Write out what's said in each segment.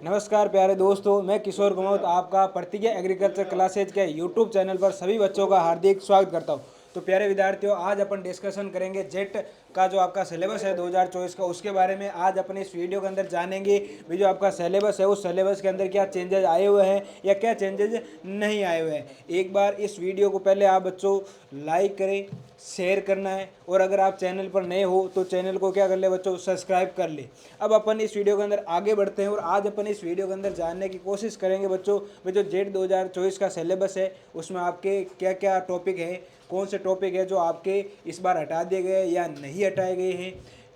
नमस्कार प्यारे दोस्तों, मैं किशोर कुमार आपका प्रतिज्ञा एग्रीकल्चर क्लासेज के यूट्यूब चैनल पर सभी बच्चों का हार्दिक स्वागत करता हूं। तो प्यारे विद्यार्थियों, आज अपन डिस्कशन करेंगे जेट का जो आपका सिलेबस है 2024 का, उसके बारे में आज अपने इस वीडियो के अंदर जानेंगे। भी जो आपका सिलेबस है उस सिलेबस के अंदर क्या चेंजेस आए हुए हैं या क्या चेंजेस नहीं आए हुए हैं। एक बार इस वीडियो को पहले आप बच्चों लाइक करें, शेयर करना है, और अगर आप चैनल पर नए हो तो चैनल को क्या कर ले बच्चों, सब्सक्राइब कर ले। अब अपन इस वीडियो के अंदर आगे बढ़ते हैं और आज अपन इस वीडियो के अंदर जानने की कोशिश करेंगे बच्चों में जो जेट 2024 का सिलेबस है उसमें आपके क्या क्या टॉपिक है, कौन से टॉपिक है जो आपके इस बार हटा दिए गए या नहीं हटाए गए हैं।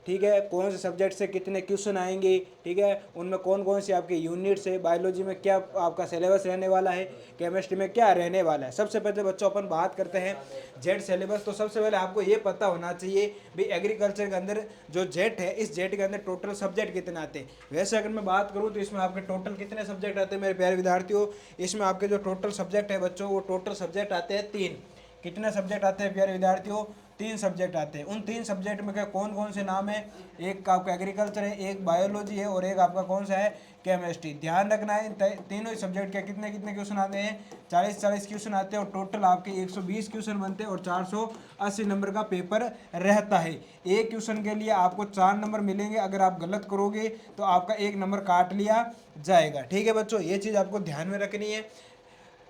ठीक है, कौन से सब्जेक्ट से कितने क्वेश्चन आएंगे, ठीक है, उनमें कौन कौन से आपके यूनिट्स है, बायोलॉजी में क्या आपका सिलेबस रहने वाला है, केमिस्ट्री में क्या रहने वाला है। सबसे पहले बच्चों अपन बात करते हैं जेट सिलेबस। तो सबसे पहले आपको ये पता होना चाहिए भी एग्रीकल्चर के अंदर जो जेट है, इस जेट के अंदर टोटल सब्जेक्ट कितने आते हैं। वैसे अगर मैं बात करूँ तो इसमें आपके टोटल कितने सब्जेक्ट आते हैं मेरे प्यारे विद्यार्थियों। इसमें आपके जो टोटल सब्जेक्ट है बच्चों, वो टोटल सब्जेक्ट आते हैं 3। कितने सब्जेक्ट आते हैं प्यारे विद्यार्थियों, 3 सब्जेक्ट आते हैं। उन 3 सब्जेक्ट में क्या कौन कौन से नाम है, एक आपका एग्रीकल्चर है, एक बायोलॉजी है और एक आपका कौन सा है, केमिस्ट्री। ध्यान रखना है तीनों ही सब्जेक्ट के कितने कितने क्वेश्चन आते हैं, 40 क्वेश्चन आते हैं और टोटल आपके 120 क्वेश्चन बनते हैं और 480 नंबर का पेपर रहता है। एक क्वेश्चन के लिए आपको 4 नंबर मिलेंगे, अगर आप गलत करोगे तो आपका 1 नंबर काट लिया जाएगा। ठीक है बच्चों, ये चीज़ आपको ध्यान में रखनी है।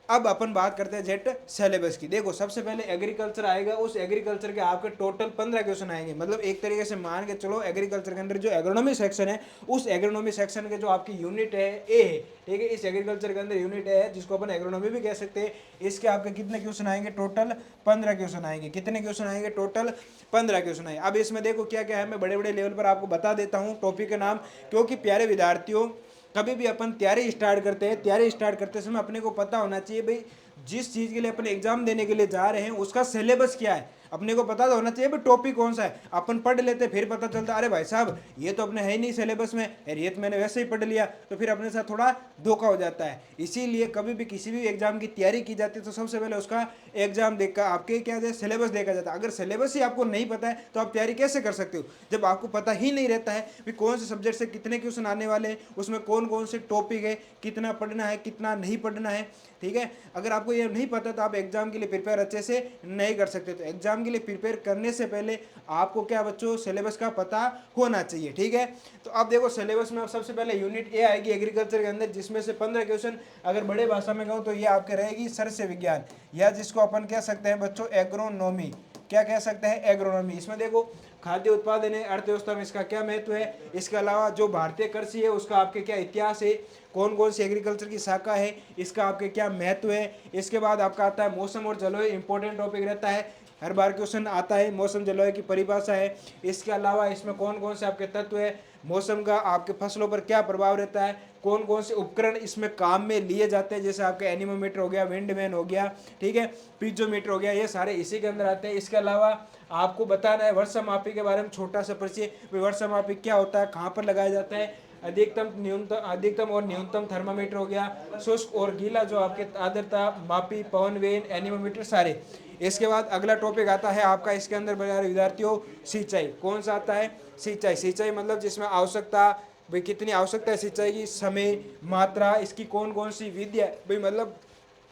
अब अपन बात करते हैं जेट सिलेबस की। देखो सबसे पहले एग्रीकल्चर आएगा, उस एग्रीकल्चर के आपके टोटल 15 क्वेश्चन आएंगे। मतलब एक तरीके से मान के चलो एग्रीकल्चर के अंदर जो एग्रोनॉमी सेक्शन है, उस एग्रोनॉमी सेक्शन के जो आपकी यूनिट है ए है, ठीक है, इस एग्रीकल्चर के अंदर यूनिट ए है जिसको अपन एग्रोनॉमी भी कह सकते हैं। इसके आपके कितने क्वेश्चन आएंगे, टोटल 15 क्वेश्चन आएंगे। कितने क्वेश्चन आएंगे, टोटल 15 क्वेश्चन आएंगे। अब इसमें देखो क्या क्या है, मैं बड़े बड़े लेवल पर आपको बता देता हूँ टॉपिक के नाम, क्योंकि प्यारे विद्यार्थियों कभी भी अपन तैयारी स्टार्ट करते हैं, तैयारी स्टार्ट करते समय अपने को पता होना चाहिए भाई जिस चीज़ के लिए अपन एग्जाम देने के लिए जा रहे हैं उसका सिलेबस क्या है। अपने को पता तो होना चाहिए भाई टॉपिक कौन सा है। अपन पढ़ लेते फिर पता चलता अरे भाई साहब ये तो अपने है ही नहीं सिलेबस में, यार ये तो मैंने वैसे ही पढ़ लिया, तो फिर अपने साथ थोड़ा धोखा हो जाता है। इसीलिए कभी भी किसी भी एग्जाम की तैयारी की जाती है तो सबसे पहले उसका एग्जाम देखकर आपके क्या है, सिलेबस देखा जाता है। अगर सिलेबस ही आपको नहीं पता है तो आप तैयारी कैसे कर सकते हो, जब आपको पता ही नहीं रहता है कि कौन से सब्जेक्ट से कितने क्वेश्चन आने वाले हैं, उसमें कौन कौन से टॉपिक है, कितना पढ़ना है कितना नहीं पढ़ना है। ठीक है, अगर आपको ये नहीं पता तो आप एग्जाम के लिए प्रिपेयर अच्छे से नहीं कर सकते। तो एग्जाम के लिए प्रिपेयर करने से पहले आपको क्या बच्चों, सिलेबस का पता होना चाहिए। ठीक है, तो अब देखो सिलेबस में सबसे पहले यूनिट ए आएगी एग्रीकल्चर के अंदर, जिसमें से 15 क्वेश्चन अगर बड़े भाषा में कहूँ तो ये आपके रहेगी सस्य विज्ञान, या जिसको अपन कह सकते हैं बच्चों एग्रोनॉमी। क्या कह सकते हैं, एग्रोनॉमी। इसमें देखो खाद्य उत्पादन है, अर्थव्यवस्था में इसका क्या महत्व है, इसके अलावा जो भारतीय कृषि है उसका आपके क्या इतिहास है, कौन कौन सी एग्रीकल्चर की शाखा है, इसका आपके क्या महत्व है। इसके बाद आपका आता है मौसम और जलवायु, इंपॉर्टेंट टॉपिक रहता है, हर बार क्वेश्चन आता है, मौसम जलवायु की परिभाषा है। इसके अलावा इसमें कौन कौन से आपके तत्व है, मौसम का आपके फसलों पर क्या प्रभाव रहता है, कौन कौन से उपकरण इसमें काम में लिए जाते हैं, जैसे आपके एनीमोमीटर हो गया, विंडमैन हो गया, ठीक है, पिजोमीटर हो गया, ये सारे इसी के अंदर आते हैं। इसके अलावा आपको बताना है वर्षा मापी के बारे में छोटा सा परिचय, वर्षा मापी क्या होता है, कहाँ पर लगाया जाता है, अधिकतम और न्यूनतम थर्मामीटर हो गया, शुष्क और गीला जो आपके आर्द्रता मापी, पवन वेन, एनीमोमीटर सारे। इसके बाद अगला टॉपिक आता है आपका इसके अंदर विद्यार्थियों सिंचाई। कौन सा आता है, सिंचाई। सिंचाई मतलब जिसमें आवश्यकता, भाई कितनी आवश्यकता है सिंचाई की, समय, मात्रा, इसकी कौन कौन सी विधि है, भाई मतलब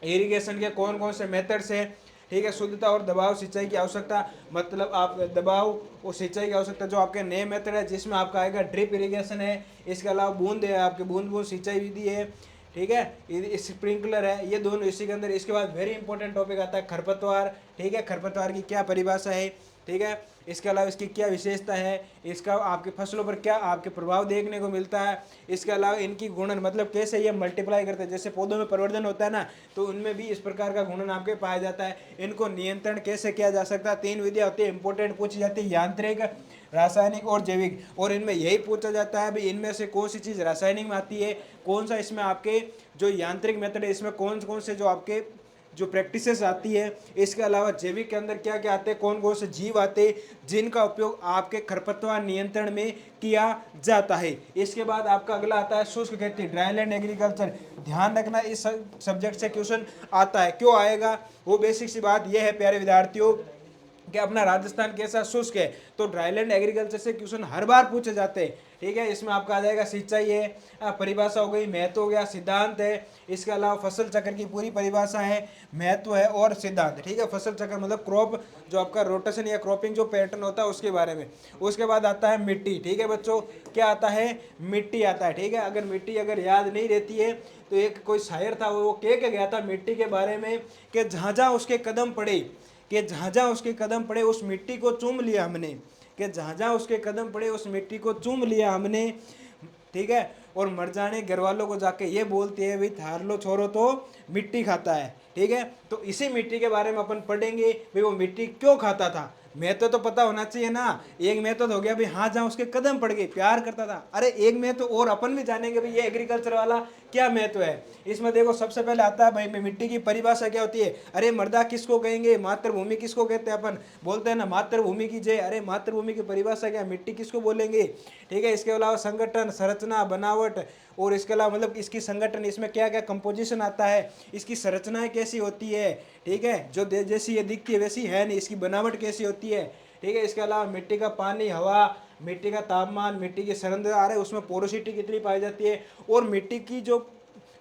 इरिगेशन के कौन कौन से मेथड्स हैं। ठीक है, शुद्धता और दबाव सिंचाई की आवश्यकता, मतलब आप दबाव और सिंचाई की आवश्यकता जो आपके नए मेथड है, जिसमें आपका आएगा ड्रिप इरिगेशन है। इसके अलावा बूंद है, आपके बूंद बूंद सिंचाई विधि है। ठीक है, स्प्रिंकलर है, ये दोनों इसी के अंदर। इसके बाद वेरी इंपॉर्टेंट टॉपिक आता है खरपतवार। ठीक है, खरपतवार की क्या परिभाषा है, ठीक है, इसके अलावा इसकी क्या विशेषता है, इसका आपके फसलों पर क्या आपके प्रभाव देखने को मिलता है। इसके अलावा इनकी गुणन, मतलब कैसे ये मल्टीप्लाई करते हैं, जैसे पौधों में परिवर्तन होता है ना, तो उनमें भी इस प्रकार का गुणन आपके पाया जाता है। इनको नियंत्रण कैसे किया जा सकता है, 3 विधियाँ होती है इंपॉर्टेंट पूछी जाती है, यांत्रिक, रासायनिक और जैविक। और इनमें यही पूछा जाता है भाई इनमें से कौन सी चीज़ रासायनिक में आती है, कौन सा इसमें आपके जो यांत्रिक मेथड है इसमें कौन कौन से जो आपके जो प्रैक्टिसेस आती है। इसके अलावा जैविक के अंदर क्या क्या आते हैं, कौन कौन से जीव आते हैं जिनका उपयोग आपके खरपतवार नियंत्रण में किया जाता है। इसके बाद आपका अगला आता है शुष्क खेती, ड्राईलैंड एग्रीकल्चर। ध्यान रखना इस सब्जेक्ट से क्वेश्चन आता है, क्यों आएगा, वो बेसिक सी बात यह है प्यारे विद्यार्थियों कि अपना राजस्थान कैसा शुष्क है, तो ड्राईलैंड एग्रीकल्चर से क्वेश्चन हर बार पूछे जाते हैं। ठीक है, इसमें आपका आ जाएगा सिंचाई है, परिभाषा हो गई, महत्व हो गया, सिद्धांत है, इसके अलावा फसल चक्र की पूरी परिभाषा है, महत्व है और सिद्धांत। ठीक है, फसल चक्र मतलब क्रॉप जो आपका रोटेशन या क्रॉपिंग जो पैटर्न होता है उसके बारे में। उसके बाद आता है मिट्टी। ठीक है बच्चों, क्या आता है, मिट्टी आता है। ठीक है, अगर मिट्टी अगर याद नहीं रहती है तो एक कोई शायर था वो कह के गया था मिट्टी के बारे में कि जहाँ जहाँ उसके कदम पड़े, कि जहाँ जहाँ उसके कदम पड़े उस मिट्टी को चूम लिया हमने, कि जहाँ जहाँ उसके कदम पड़े उस मिट्टी को चूम लिया हमने। ठीक है, और मर जाने घर वालों को जाके ये बोलती है भाई थार लो छोरो तो मिट्टी खाता है। ठीक है, तो इसी मिट्टी के बारे में अपन पढ़ेंगे भाई वो मिट्टी क्यों खाता था। महत्व तो पता होना चाहिए ना। एक महत्व हो गया भाई हाँ जहाँ उसके कदम पड़ गए प्यार करता था। अरे एक महत्व और अपन भी जानेंगे भाई ये एग्रीकल्चर वाला क्या महत्व है। इसमें देखो सबसे पहले आता है भाई मिट्टी की परिभाषा क्या होती है। अरे मर्दा किसको कहेंगे, मातृभूमि किसको कहते हैं, अपन बोलते हैं ना मातृभूमि की जय। अरे मातृभूमि की परिभाषा क्या, मिट्टी किसको बोलेंगे। ठीक है, इसके अलावा संगठन, संरचना, बनावट, और इसके अलावा मतलब इसकी संगठन, इसमें क्या क्या कंपोजिशन आता है, इसकी संरचनाएं कैसी होती है। ठीक है, जो जैसी ये दिखती है वैसी है नहीं, इसकी बनावट कैसी होती है। ठीक है, इसके अलावा मिट्टी का पानी, हवा, मिट्टी का तापमान, मिट्टी की सरंध्रता, आ रहे उसमें पोरोसिटी कितनी पाई जाती है, और मिट्टी की जो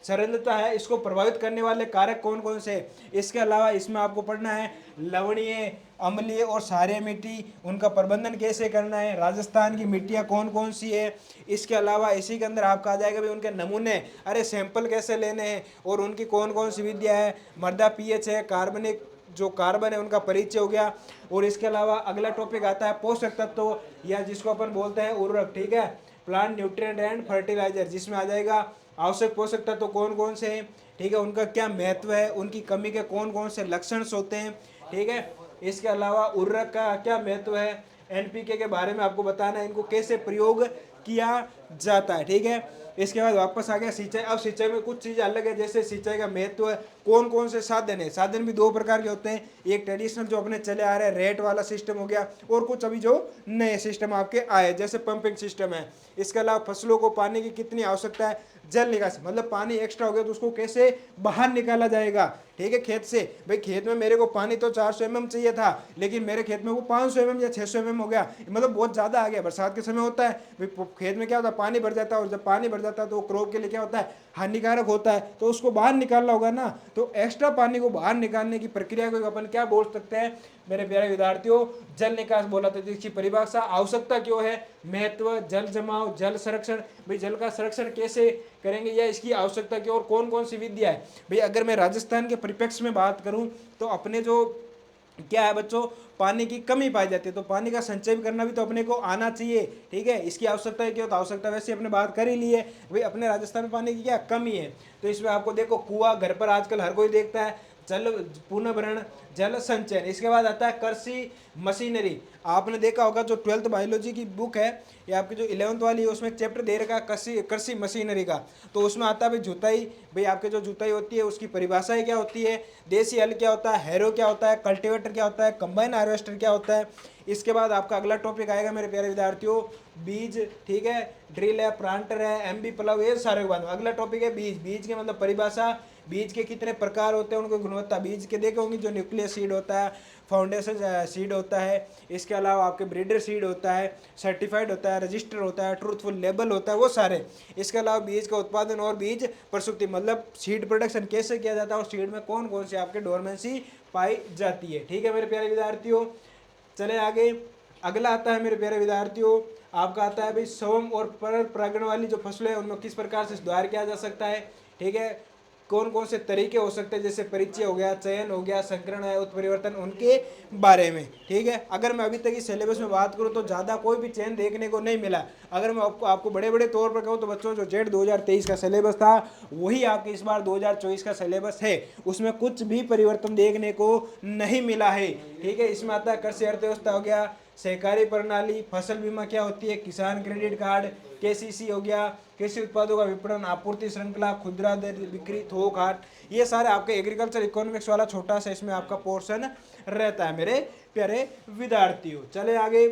सरलता है इसको प्रभावित करने वाले कारक कौन कौन से। इसके अलावा इसमें आपको पढ़ना है लवणीय, अम्लीय और क्षारीय मिट्टी, उनका प्रबंधन कैसे करना है, राजस्थान की मिट्टियाँ कौन कौन सी है। इसके अलावा इसी के अंदर आपका आ जाएगा भी उनके नमूने, अरे सैंपल कैसे लेने हैं और उनकी कौन कौन सी विधियाँ है, मृदा पीएच है, कार्बनिक जो कार्बन है उनका परिचय हो गया। और इसके अलावा अगला टॉपिक आता है पोषक तत्व या जिसको अपन बोलते हैं उर्वरक। ठीक है, प्लांट न्यूट्रिएंट एंड फर्टिलाइजर, जिसमें आ जाएगा आवश्यक पोषक तत्व कौन कौन से हैं। ठीक है, उनका क्या महत्व है, उनकी कमी के कौन कौन से लक्षण होते हैं। ठीक है, इसके अलावा उर्वरक का क्या महत्व है, एनपीके के बारे में आपको बताना है, इनको कैसे प्रयोग किया जाता है। ठीक है, इसके बाद वापस आ गया सिंचाई। अब सिंचाई में कुछ चीज़ें अलग है, जैसे सिंचाई का महत्व है, कौन कौन से साधन है। साधन भी दो प्रकार के होते हैं, एक ट्रेडिशनल जो अपने चले आ रहे हैं रेट वाला सिस्टम हो गया, और कुछ अभी जो नए सिस्टम आपके आए जैसे पंपिंग सिस्टम है। इसके अलावा फसलों को पानी की कितनी आवश्यकता है, जल निकासी मतलब पानी एक्स्ट्रा हो गया तो उसको कैसे बाहर निकाला जाएगा। ठीक है, खेत से भाई खेत में मेरे को पानी तो 400 mm चाहिए था लेकिन मेरे खेत में वो 500 mm या 600 mm हो गया, मतलब बहुत ज़्यादा आ गया। बरसात के समय होता है भाई खेत में क्या होता है पानी भर जाता है, और जब पानी भर जाता है तो क्रॉप के लिए क्या होता है हानिकारक होता है, तो उसको बाहर निकालना होगा ना। तो एक्स्ट्रा पानी को बाहर निकालने की प्रक्रिया को अपन क्या बोल सकते हैं मेरे प्यारे विद्यार्थियों, जल निकास बोला था। इसकी परिभाषा, आवश्यकता क्यों है, महत्व, जल जमाव, जल संरक्षण, भाई जल का संरक्षण कैसे करेंगे या इसकी आवश्यकता क्यों और कौन कौन सी विधियाँ है। भाई अगर मैं राजस्थान के परिप्रेक्ष्य में बात करूं तो अपने जो क्या है बच्चों पानी की कमी पाई जाती है, तो पानी का संचय करना भी तो अपने को आना चाहिए। ठीक है, इसकी आवश्यकता है क्यों, तो आवश्यकता वैसे अपने बात कर ही ली है भाई अपने राजस्थान में पानी की क्या कमी है। तो इसमें आपको देखो कुआं घर पर आजकल हर कोई देखता है, जल पुनर्भरण, जल संचयन। इसके बाद आता है कृषि मशीनरी। आपने देखा होगा जो 12th बायोलॉजी की बुक है या आपकी जो 11th वाली है उसमें एक चैप्टर दे रखा है कृषि मशीनरी का, तो उसमें आता है भाई जुताई। भाई आपके जो जुताई होती है उसकी परिभाषाएं क्या होती है, देसी हल क्या होता है, हैरो क्या होता है, कल्टीवेटर क्या होता है, कंबाइन हार्वेस्टर क्या होता है। इसके बाद आपका अगला टॉपिक आएगा मेरे प्यारे विद्यार्थियों बीज। ठीक है, ड्रिल है, प्लांटर है, एमबी प्लाव, ये सारे के बाद अगला टॉपिक है बीज। बीज के मतलब परिभाषा, बीज के कितने प्रकार होते हैं, उनकी गुणवत्ता, बीज के देखे होंगे जो न्यूक्लियर सीड होता है, फाउंडेशन सीड होता है, इसके अलावा आपके ब्रीडर सीड होता है, सर्टिफाइड होता है, रजिस्टर होता है, ट्रूथफुल लेबल होता है, वो सारे। इसके अलावा बीज का उत्पादन और बीज प्रसुप्ति मतलब सीड प्रोडक्शन कैसे किया जाता है और सीड में कौन कौन से आपके डोरमेंसी पाई जाती है। ठीक है मेरे प्यारे विद्यार्थियों, चले आगे। अगला आता है मेरे प्यारे विद्यार्थियों आपका आता है भाई स्वयं और पर परागण वाली जो फसलें हैं उनमें किस प्रकार से सुधार किया जा सकता है। ठीक है, कौन कौन से तरीके हो सकते हैं, जैसे परिचय हो गया, चयन हो गया, संकरण है, उत्परिवर्तन, उनके बारे में। ठीक है, अगर मैं अभी तक इस सिलेबस में बात करूं तो ज़्यादा कोई भी चयन देखने को नहीं मिला। अगर मैं आपको बड़े बड़े तौर पर कहूँ तो बच्चों जो जेड 2023 का सिलेबस था वही आपके इस बार 2024 का सिलेबस है, उसमें कुछ भी परिवर्तन देखने को नहीं मिला है। ठीक है, इसमें आता है कृषि अर्थव्यवस्था हो गया, सहकारी प्रणाली, फसल बीमा क्या होती है, किसान क्रेडिट कार्ड, केसीसी हो गया, कृषि उत्पादों का विपणन, आपूर्ति श्रृंखला, खुदरा दर बिक्री, थोक हाट, ये सारे आपके एग्रीकल्चर इकोनॉमिक्स वाला छोटा सा इसमें आपका पोर्शन रहता है मेरे प्यारे विद्यार्थियों। चले आगे।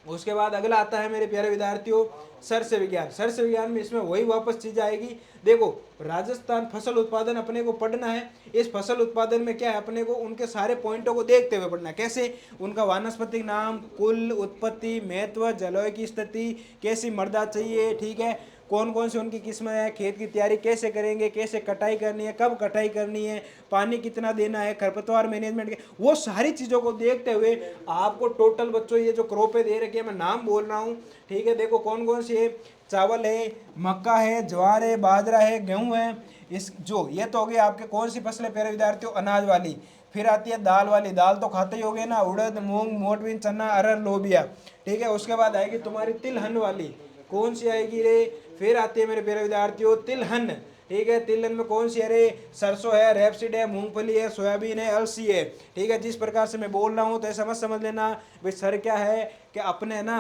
उसके बाद अगला आता है मेरे प्यारे विद्यार्थियों सरस विज्ञान। सरस विज्ञान में इसमें वही वापस चीज आएगी। देखो राजस्थान फसल उत्पादन अपने को पढ़ना है। इस फसल उत्पादन में क्या है, अपने को उनके सारे पॉइंटों को देखते हुए पढ़ना है। कैसे, उनका वानस्पतिक नाम, कुल, उत्पत्ति, महत्व, जलवायु की स्थिति, कैसी मृदा चाहिए, ठीक है, कौन कौन सी उनकी किस्में है, खेत की तैयारी कैसे करेंगे, कैसे कटाई करनी है, कब कटाई करनी है, पानी कितना देना है, खरपतवार मैनेजमेंट, वो सारी चीज़ों को देखते हुए आपको टोटल बच्चों ये जो क्रॉपें दे रखी है, मैं नाम बोल रहा हूँ, ठीक है, देखो कौन कौन सी है, चावल है, मक्का है, ज्वार है, बाजरा है, गेहूँ है, इस जो ये तो हो गई आपके कौन सी फसलें प्यारे विद्यार्थियों, अनाज वाली। फिर आती है दाल वाली, दाल तो खाते ही हो गए ना, उड़द, मूंग, मोटबीन, चना, अरहर, लोबिया, ठीक है। उसके बाद आएगी तुम्हारी तिलहन वाली, कौन सी आएगी रे, फिर आती है मेरे प्यारे विद्यार्थियों तिलहन, ठीक है। तिलहन में कौन सी है रे, सरसों है, रेपसीड है, मूंगफली है, सोयाबीन है, अलसी है, ठीक है। जिस प्रकार से मैं बोल रहा हूँ तो ऐसा मत समझ लेना भाई सर क्या है कि अपने ना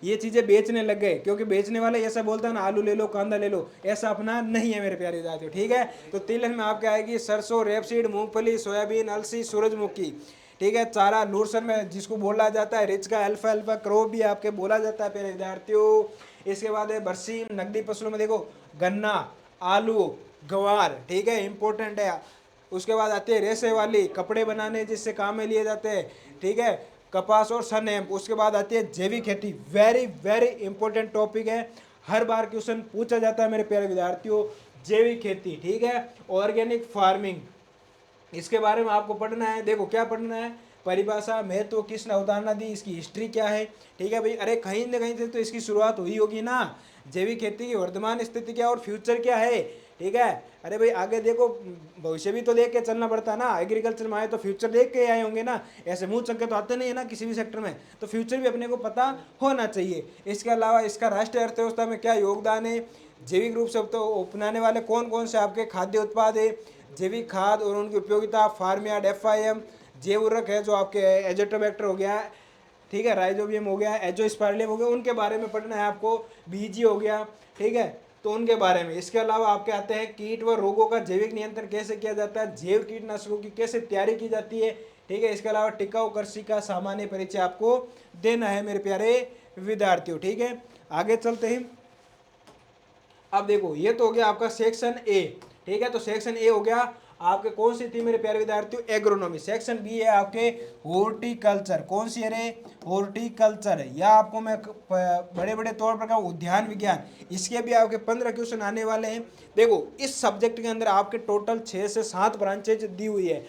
ये चीजें बेचने लग गए, क्योंकि बेचने वाले ऐसा बोलता है ना आलू ले लो, कांदा ले लो, ऐसा अपना नहीं है मेरे प्यारे विद्यार्थियों, ठीक है। तो तिलहन में आपके आएगी सरसों, रेपसीड, मूंगफली, सोयाबीन, अलसी, सूरजमुखी, ठीक है। चारा लूरसन में जिसको बोला जाता है रिच का, अल्फा अल्फा क्रॉप भी आपके बोला जाता है प्यारे विद्यार्थियों। इसके बाद है बरसीम, नकदी फसलों में देखो गन्ना, आलू, गवार, ठीक है, इंपॉर्टेंट है। उसके बाद आती है रेशे वाली, कपड़े बनाने जिससे काम में लिए जाते हैं, ठीक है, कपास और सन हेम्प। उसके बाद आती है जैविक खेती, वेरी वेरी इंपॉर्टेंट टॉपिक है, हर बार क्वेश्चन पूछा जाता है मेरे प्यारे विद्यार्थियों, जैविक खेती, ठीक है, ऑर्गेनिक फार्मिंग, इसके बारे में आपको पढ़ना है। देखो क्या पढ़ना है, परिभाषा, महत्व, किसने अवधारणा दी, इसकी हिस्ट्री क्या है, ठीक है भाई। अरे कहीं ना कहीं से तो इसकी शुरुआत हुई होगी ना, जैविक खेती की वर्तमान स्थिति क्या और फ्यूचर क्या है, ठीक है। अरे भाई आगे देखो, भविष्य भी तो देख के चलना पड़ता है ना, एग्रीकल्चर में आए तो फ्यूचर देख के आए होंगे ना, ऐसे मुंह चक्के तो आते नहीं है ना किसी भी सेक्टर में, तो फ्यूचर भी अपने को पता होना चाहिए। इसके अलावा इसका राष्ट्रीय अर्थव्यवस्था में क्या योगदान है, जैविक रूप से तो अपनाने वाले कौन कौन से आपके खाद्य उत्पाद है, जैविक खाद और उनकी उपयोगिता, फार्म यार्ड, FIM, जैव उर्वरक है जो आपके एजोटोबैक्टर हो गया, ठीक है, राइजोबियम हो गया, एजोस्पाइरलियम हो गया, उनके बारे में पढ़ना है आपको, बीजी हो गया, ठीक है, तो उनके बारे में। इसके अलावा आपके आते हैं कीट व रोगों का जैविक नियंत्रण कैसे किया जाता है, जैव कीटनाशकों की कैसे तैयारी की जाती है, ठीक है। इसके अलावा टिकाऊ कृषि का सामान्य परिचय आपको देना है मेरे प्यारे विद्यार्थियों, ठीक है। आगे चलते हैं। अब देखो ये तो हो गया आपका सेक्शन ए, ठीक है, तो सेक्शन ए हो गया आपके कौन सी थी मेरे प्यारे विद्यार्थियों, एग्रोनॉमी। सेक्शन बी है आपके हॉर्टिकल्चर, कौन सी है रे, हॉर्टिकल्चर है, या आपको मैं बड़े बड़े तौर पर कहूँ उद्यान विज्ञान। इसके भी आपके 15 क्वेश्चन आने वाले हैं। देखो इस सब्जेक्ट के अंदर आपके टोटल 6 से 7 ब्रांचेज दी हुई है,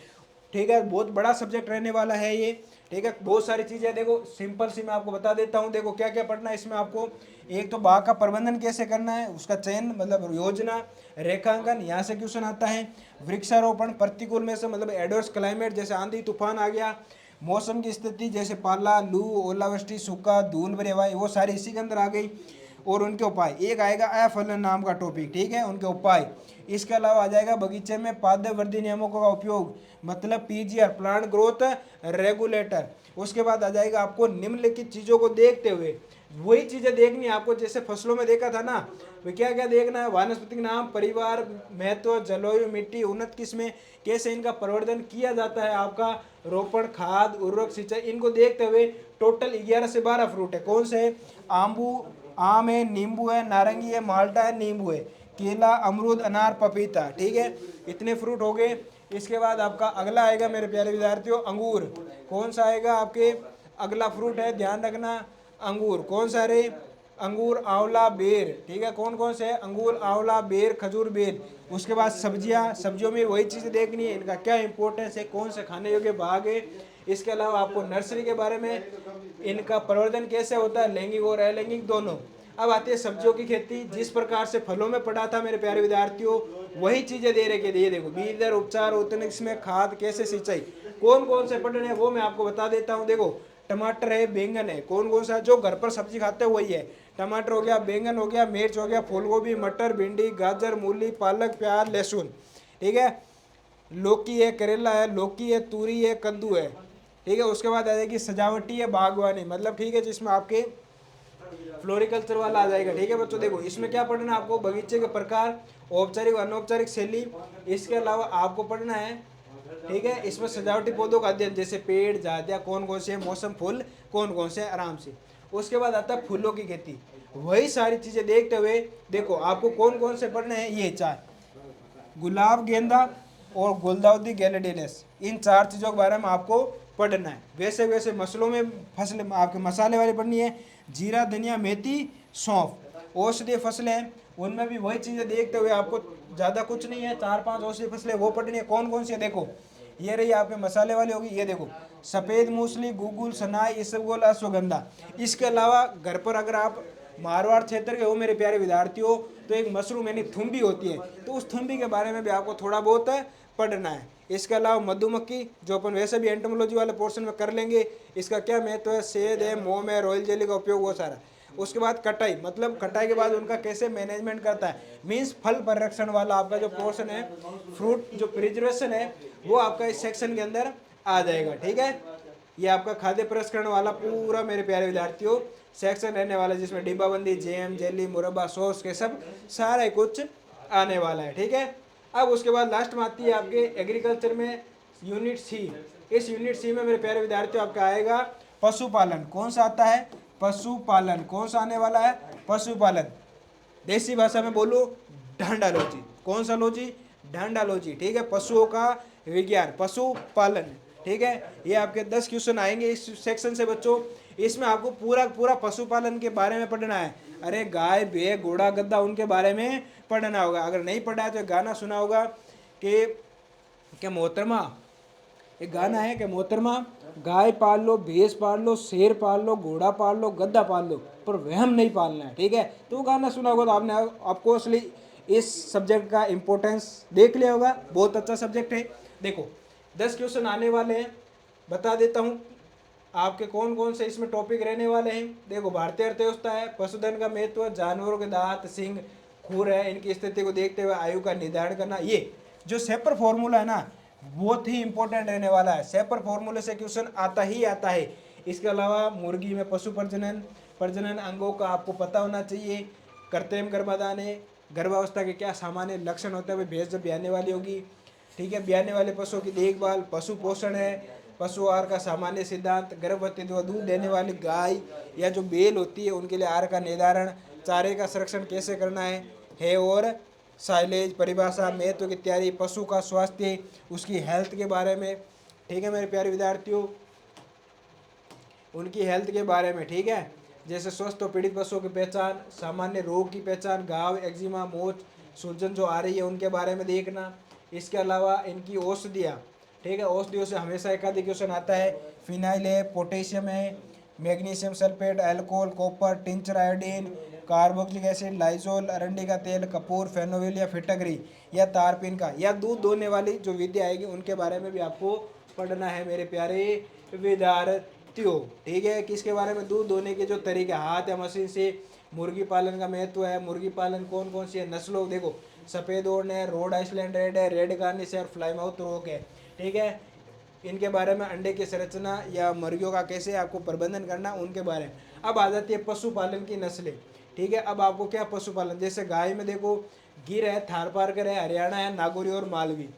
ठीक है, बहुत बड़ा सब्जेक्ट रहने वाला है ये, ठीक है। बहुत सारी चीज़ें देखो सिंपल सी मैं आपको बता देता हूँ। देखो क्या क्या पढ़ना है इसमें आपको, एक तो बाग का प्रबंधन कैसे करना है, उसका चयन मतलब योजना, रेखांकन, यहाँ से क्वेश्चन आता है, वृक्षारोपण, प्रतिकूल में से मतलब एडवर्स क्लाइमेट जैसे आंधी तूफान आ गया, मौसम की स्थिति जैसे पाला, लू, ओलावृष्टि, सूखा, धूल भरी हवाएं, वो सारी इसी के अंदर आ गई, और उनके उपाय। एक आएगा अफलन नाम का टॉपिक, ठीक है, उनके उपाय। इसके अलावा आ जाएगा बगीचे में पादवर्धी नियमों का उपयोग, मतलब PGR, प्लांट ग्रोथ रेगुलेटर। उसके बाद आ जाएगा आपको निम्नलिखित चीज़ों को देखते हुए, वही चीज़ें देखनी है आपको जैसे फसलों में देखा था ना, वे क्या क्या देखना है, वानस्पतिक नाम, परिवार, महत्व, जलवायु, मिट्टी, उन्नत किस्में, कैसे इनका प्रवर्धन किया जाता है, आपका रोपण, खाद, उर्वरक, सिंचाई, इनको देखते हुए टोटल 11 से 12 फ्रूट है। कौन से है, आम है, नींबू है, नारंगी है, माल्टा है, नींबू है, केला, अमरूद, अनार, पपीता, ठीक है, इतने फ्रूट हो गए। इसके बाद आपका अगला आएगा मेरे प्यारे विद्यार्थियों अंगूर। कौन सा आएगा आपके, अगला फ्रूट है, ध्यान रखना, अंगूर। कौन सा रे, अंगूर, आंवला, बेर, ठीक है, कौन कौन से है, अंगूर, आंवला, बेर, खजूर, बेर। उसके बाद सब्जियां, सब्जियों में वही चीज़ें देखनी है, इनका क्या इंपॉर्टेंस है, कौन से खाने योग्य भाग है। इसके अलावा आपको नर्सरी के बारे में, इनका प्रवर्धन कैसे होता है, लैंगिक और अलैंगिक दोनों। अब आती है सब्जियों की खेती, जिस प्रकार से फलों में पढ़ा था मेरे प्यारे विद्यार्थियों, वही चीजें दे रखे थे। ये देखो बीज दर, उपचार, उतनिक्स में खाद, कैसे सिंचाई, कौन कौन से पढ़ने हैं वो मैं आपको बता देता हूँ। देखो टमाटर है, बैंगन है, कौन कौन सा जो घर पर सब्जी खाते हैं वही है, टमाटर हो गया, बैंगन हो गया, मिर्च हो गया, फूलगोभी, मटर, भिंडी, गाजर, मूली, पालक, प्याज, लहसुन, ठीक है, लौकी है, करेला है, लौकी है, तूरी है, कद्दू है, ठीक है। उसके बाद आ जाएगी सजावटी है, बागवानी, मतलब ठीक है जिसमें आपके फ्लोरिकल्चर वाला आ जाएगा, ठीक है बच्चों। देखो इसमें क्या पढ़ना है आपको, बगीचे के प्रकार, औपचारिक, अनौपचारिक शैली। इसके अलावा आपको पढ़ना है ठीक है। इसमें सजावटी पौधों का अध्ययन, जैसे पेड़, जातियाँ कौन कौन से हैं, मौसम फूल कौन कौन से हैं, आराम से। उसके बाद आता है फूलों की खेती। वही सारी चीज़ें देखते हुए देखो आपको कौन कौन से पढ़ने हैं, ये चार, गुलाब, गेंदा और गुलदाउदी, गैलेडियस, इन चार चीज़ों के बारे में आपको पढ़ना है। वैसे वैसे मसलों में फसलें आपके मसाले वाली पढ़नी है, जीरा, धनिया, मेथी, सौंफ। औषधीय फसलें हैं, उनमें भी वही चीज़ें देखते हुए आपको ज़्यादा कुछ नहीं है, 4-5 औषधीय फसलें वो पढ़नी है। कौन कौन सी है देखो, ये रही आपके मसाले वाली होगी, ये देखो सफ़ेद मूसली, गुगुल, सनाई, इसबगोल, अश्वगंधा। इसके अलावा घर पर अगर आप मारवाड़ क्षेत्र के हो मेरे प्यारे विद्यार्थियों, तो एक मशरूम यानी थुम्बी होती है, तो उस थुम्बी के बारे में भी आपको थोड़ा बहुत पढ़ना है। इसके अलावा मधुमक्खी, जो अपन वैसे भी एंटोमोलॉजी वाले पोर्शन में कर लेंगे, इसका क्या महत्व है, शहद है, मोम है, रॉयल जेली का उपयोग, वो सारा। उसके बाद कटाई, मतलब कटाई के बाद उनका कैसे मैनेजमेंट करता है, मीन्स फल परिरक्षण वाला आपका जो पोर्शन है, फ्रूट जो प्रिजर्वेशन है, वो आपका इस सेक्शन के अंदर आ जाएगा। ठीक है, ये आपका खाद्य प्रसंस्करण वाला पूरा मेरे प्यारे विद्यार्थियों सेक्शन रहने वाला है, जिसमें डिब्बाबंदी, जैम, जेली, मुरब्बा, सॉस के सब सारा कुछ आने वाला है। ठीक है, अब उसके बाद लास्ट में आती है आपके एग्रीकल्चर में यूनिट सी। इस यूनिट सी में मेरे प्यारे विद्यार्थियों आपका आएगा पशुपालन। कौन सा आता है, पशुपालन। कौन सा आने वाला है, पशुपालन। देसी भाषा में बोलो ढांडालॉजी। कौन सा लॉजी, ढांडालॉजी। ठीक है, पशुओं का विज्ञान, पशुपालन। ठीक है, ये आपके 10 क्वेश्चन आएंगे इस सेक्शन से बच्चों। इसमें आपको पूरा पूरा पशुपालन के बारे में पढ़ना है। अरे गाय, भैंस, घोड़ा, गधा, उनके बारे में पढ़ना होगा। अगर नहीं पढ़ा है तो गाना सुना होगा कि मोहतरमा, एक गाना है कि मोहतरमा गाय पाल लो, भैंस पाल लो, शेर पाल लो, घोड़ा पाल लो, गद्दा पाल लो, पर वहम नहीं पालना है। ठीक है, तो वो गाना सुना होगा तो आपने आपको असली इस सब्जेक्ट का इम्पोर्टेंस देख लिया होगा। बहुत अच्छा सब्जेक्ट है। देखो 10 क्वेश्चन आने वाले हैं, बता देता हूँ आपके कौन कौन से इसमें टॉपिक रहने वाले हैं। देखो भारतीय अर्थव्यवस्था है, पशुधन का महत्व, जानवरों के दांत, सींग, खुर है, इनकी स्थिति को देखते हुए आयु का निर्धारण करना। ये जो सेपर फॉर्मूला है ना, बहुत ही इंपॉर्टेंट रहने वाला है। सेपर फॉर्मूले से क्वेश्चन आता ही आता है। इसके अलावा मुर्गी में पशु प्रजनन, प्रजनन अंगों का आपको पता होना चाहिए। कृत्रिम गर्भाधान है, गर्भावस्था के क्या सामान्य लक्षण होते हैं, भैंस जब ब्याने वाली होगी। ठीक है, ब्याने वाले पशुओं की देखभाल, पशु पोषण है, पशु आहार का सामान्य सिद्धांत, गर्भवती व दूध देने वाली गाय या जो बेल होती है उनके लिए आहार का निर्धारण, चारे का संरक्षण कैसे करना है और साइलेज, परिभाषा, महत्व की तैयारी, पशु का स्वास्थ्य, उसकी हेल्थ के बारे में। ठीक है मेरे प्यारे विद्यार्थियों, उनकी हेल्थ के बारे में। ठीक है, जैसे स्वस्थ और पीड़ित पशुओं की पहचान, सामान्य रोग की पहचान, घाव, एक्जिमा, मोच, सूजन जो आ रही है उनके बारे में देखना। इसके अलावा इनकी औषधियाँ। ठीक है, औषधियों से हमेशा एक आधी क्वेश्चन आता है। फिनाइल है, पोटेशियम है, magnesium sulphate, alcohol, copper, tincture, iodine, carboxylic acid, Lizol, अरंडी का तेल, कपूर, फेनोविल या फिटकरी या तारपीन का या दूध दोहने वाली जो विधि आएगी उनके बारे में भी आपको पढ़ना है मेरे प्यारे विद्यार्थियों। ठीक है, किसके बारे में, दूध दोहने के जो तरीके, हाथ या मशीन से। मुर्गी पालन का महत्व है, मुर्गी पालन कौन कौन सी है नस्लों, देखो सफ़ेद ओर्न है, रोड आइसलैंड रेड है, रेड गार्निश है और फ्लाईमाउथ रोक है। ठीक है, इनके बारे में, अंडे की संरचना या मुर्गियों का कैसे आपको प्रबंधन करना उनके बारे में। अब आ जाती है पशुपालन की नस्लें। ठीक है, अब आपको क्या पशुपालन, जैसे गाय में देखो गिर है, थारपारकर है, हरियाणा है, नागौरी और मालवी।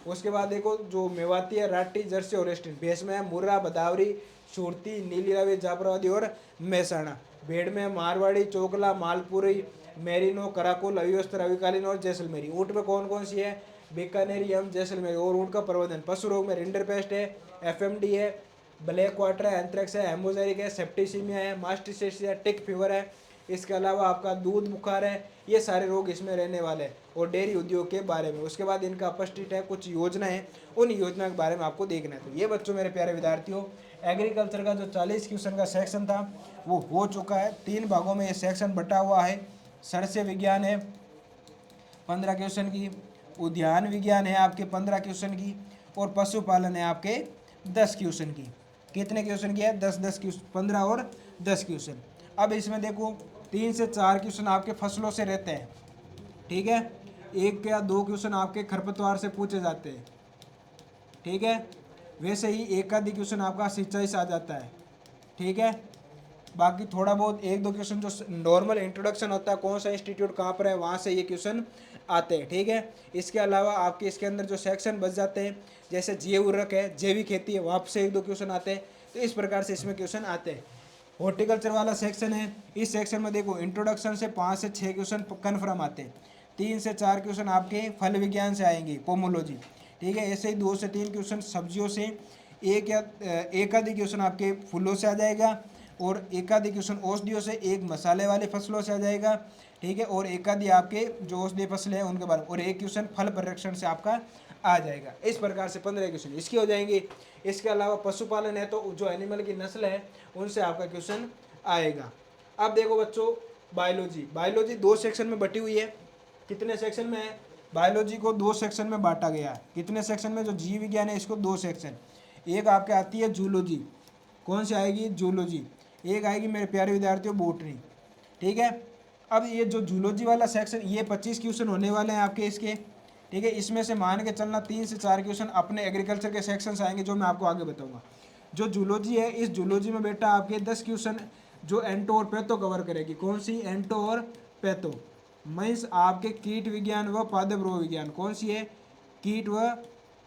उसके बाद देखो जो मेवाती है, राठी, जर्सी और वेस्टर्न। भैंस में है मुर्रा, बदावरी, सुरती, नीली रावी, जाफराबादी और महसाणा। भेड़ में मारवाड़ी, चोकला, मालपुरी, मेरिनो, कराकुल, अविवस्त्र, अविकालीन और जैसलमेरी। ऊँट में कौन कौन सी है, बीकानेरी, यम, जैसलमेरी। और ऊँट का प्रबंधन, पशु रोग में रिंडरपेस्ट है, एफएमडी है, ब्लैक वाटर है, एंथ्रेक्स है, हेमोजेरिक है, सेप्टिसीमिया है, मास्टिसेसिया, टिक फीवर है। इसके अलावा आपका दूध बुखार है। ये सारे रोग इसमें रहने वाले हैं। और डेयरी उद्योग के बारे में। उसके बाद इनका अपस्टिट है, कुछ योजना है, उन योजना के बारे में आपको देखना है। तो ये बच्चों मेरे प्यारे विद्यार्थियों, एग्रीकल्चर का जो 40 क्वेश्चन का सेक्शन था वो हो चुका है। 3 भागों में ये सेक्शन बटा हुआ है। सस्य विज्ञान है 15 क्वेश्चन की, उद्यान विज्ञान है आपके 15 क्वेश्चन की, और पशुपालन है आपके 10 क्वेश्चन की। कितने क्वेश्चन की है, 10 क्वेश्चन, 15 और 10 क्वेश्चन। अब इसमें देखो 3 से 4 क्वेश्चन आपके फसलों से रहते हैं। ठीक है, 1 या 2 क्वेश्चन आपके खरपतवार से पूछे जाते हैं। ठीक है, वैसे ही एक आधी क्वेश्चन आपका सिंचाई से आ जाता है। ठीक है, बाकी थोड़ा बहुत एक दो क्वेश्चन जो नॉर्मल इंट्रोडक्शन होता है, कौन सा इंस्टीट्यूट कहाँ पर है, वहाँ से ये क्वेश्चन आते हैं, ठीक है। इसके अलावा आपके इसके अंदर जो सेक्शन बच जाते हैं, जैसे जैव उर्वरक है, जैविक खेती है, वहाँ से एक दो क्वेश्चन आते हैं। तो इस प्रकार से इसमें क्वेश्चन आते हैं। हॉर्टिकल्चर वाला सेक्शन है, इस सेक्शन में देखो इंट्रोडक्शन से 5 से 6 क्वेश्चन कन्फर्म आते हैं। 3 से 4 क्वेश्चन आपके फल विज्ञान से आएंगे, पोमोलॉजी, ठीक है। ऐसे ही 2 से 3 क्वेश्चन सब्जियों से, एक आधि क्वेश्चन आपके फूलों से आ जाएगा, और एक आधि क्वेश्चन औषधियों से, एक मसाले वाले फसलों से आ जाएगा, ठीक है। और एक आधि आपके जो औषधीय फसलें हैं उनके बारे में, और एक क्वेश्चन फल परिरक्षण से आपका आ जाएगा। इस प्रकार से 15 क्वेश्चन इसके हो जाएंगे। इसके अलावा पशुपालन है तो जो एनिमल की नस्ल है उनसे आपका क्वेश्चन आएगा। अब देखो बच्चों, बायोलॉजी 2 सेक्शन में बटी हुई है। कितने सेक्शन में है? बायोलॉजी को 2 सेक्शन में बांटा गया है। कितने सेक्शन में? जो जीव विज्ञान है इसको 2 सेक्शन। एक आपके आती है जूलॉजी, कौन सी आएगी? जूलॉजी। एक आएगी मेरे प्यारे विद्यार्थियों बॉटनी, ठीक है। अब ये जो जूलॉजी वाला सेक्शन, ये 25 क्वेश्चन होने वाले हैं आपके इसके, ठीक है। इसमें से मान के चलना 3 से 4 क्वेश्चन अपने एग्रीकल्चर के सेक्शन से आएंगे, जो मैं आपको आगे बताऊंगा। जो जूलॉजी है, इस जूलॉजी में बेटा आपके 10 क्वेश्चन जो एंटो और पैथो कवर करेगी। कौन सी? एंटो और पैथो, मीन्स आपके कीट विज्ञान व पादप रोग विज्ञान। कौन सी है? कीट व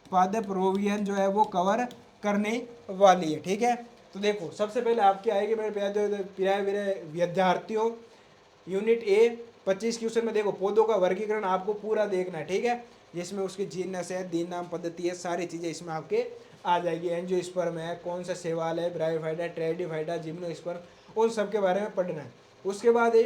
पादप रोग विज्ञान जो है वो कवर करने वाली है, ठीक है। तो देखो सबसे पहले आपकी आएगी मेरे प्यारे विद्यार्थियों यूनिट ए 25 क्वेश्चन में। देखो पौधों का वर्गीकरण आपको पूरा देखना है, ठीक है। जिसमें उसकी जीनस है, दिन नाम पद्धति है, सारी चीज़ें इसमें आपके आ जाएगी। एंजियोस्पर्म है, कौन सा सेवाल है, ब्रायोफाइटा, ट्रेडिफाइटा, जिम्नोस्पर्म, उन सब के बारे में पढ़ना है। उसके बाद